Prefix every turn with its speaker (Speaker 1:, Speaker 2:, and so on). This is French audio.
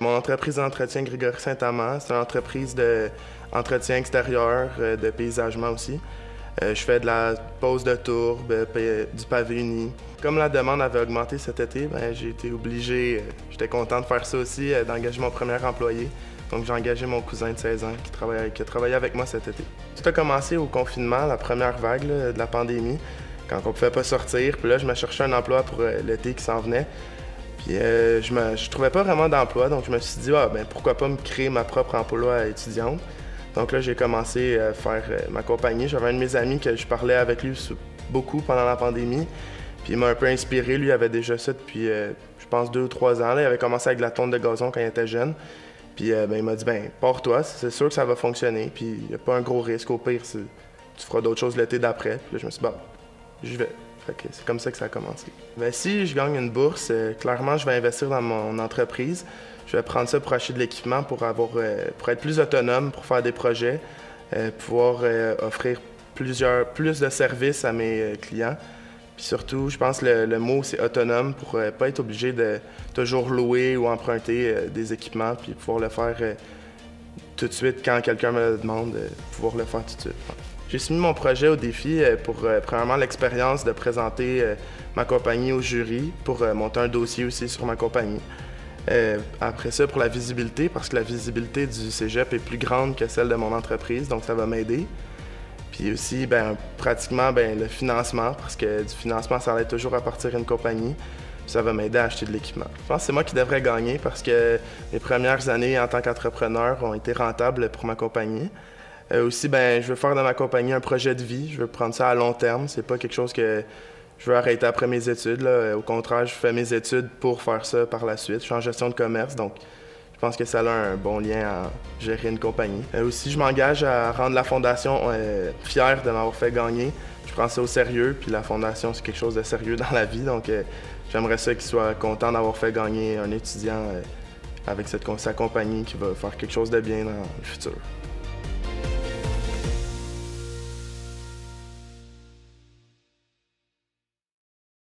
Speaker 1: Mon entreprise d'entretien Grégory Saint-Amand, c'est une entreprise d'entretien extérieur, de paysagement aussi. Je fais de la pose de tourbe, du pavé uni. Comme la demande avait augmenté cet été, j'ai été obligé, j'étais content de faire ça aussi, d'engager mon premier employé. Donc j'ai engagé mon cousin de 16 ans qui a travaillé avec moi cet été. Tout a commencé au confinement, la première vague là, de la pandémie, quand on ne pouvait pas sortir. Puis là, je me cherchais un emploi pour l'été qui s'en venait. Puis je trouvais pas vraiment d'emploi, donc je me suis dit, pourquoi pas me créer ma propre emploi étudiante. Donc là, j'ai commencé à faire ma compagnie. J'avais un de mes amis que je parlais avec lui beaucoup pendant la pandémie. Puis il m'a un peu inspiré. Lui, il avait déjà ça depuis, je pense, 2 ou 3 ans. Là. Il avait commencé avec de la tonte de gazon quand il était jeune. Puis il m'a dit, pars-toi, c'est sûr que ça va fonctionner. Puis il n'y a pas un gros risque. Au pire, tu feras d'autres choses l'été d'après. Puis là, je me suis dit, j'y vais. Fait que c'est comme ça que ça a commencé. Si je gagne une bourse, clairement, je vais investir dans mon entreprise. Je vais prendre ça pour acheter de l'équipement pour être plus autonome, pour faire des projets, pouvoir offrir plus de services à mes clients. Puis surtout, je pense que le mot, c'est autonome pour ne pas être obligé de toujours louer ou emprunter des équipements, puis pouvoir le faire tout de suite quand quelqu'un me le demande, pouvoir le faire tout de suite. J'ai soumis mon projet au défi pour, premièrement, l'expérience de présenter ma compagnie au jury, pour monter un dossier aussi sur ma compagnie. Après ça, pour la visibilité, parce que la visibilité du cégep est plus grande que celle de mon entreprise, donc ça va m'aider. Puis aussi, pratiquement, le financement, parce que du financement, ça allait toujours à partir d'une compagnie. Puis ça va m'aider à acheter de l'équipement. Je pense que c'est moi qui devrais gagner parce que mes premières années en tant qu'entrepreneur ont été rentables pour ma compagnie. Aussi, je veux faire de ma compagnie un projet de vie. Je veux prendre ça à long terme. C'est pas quelque chose que je veux arrêter après mes études, là. Au contraire, je fais mes études pour faire ça par la suite. Je suis en gestion de commerce, donc je pense que ça a un bon lien à gérer une compagnie. Aussi, je m'engage à rendre la Fondation fière de m'avoir fait gagner. Je prends ça au sérieux, puis la Fondation, c'est quelque chose de sérieux dans la vie, donc j'aimerais ça qu'ils soient contents d'avoir fait gagner un étudiant avec sa compagnie qui va faire quelque chose de bien dans le futur.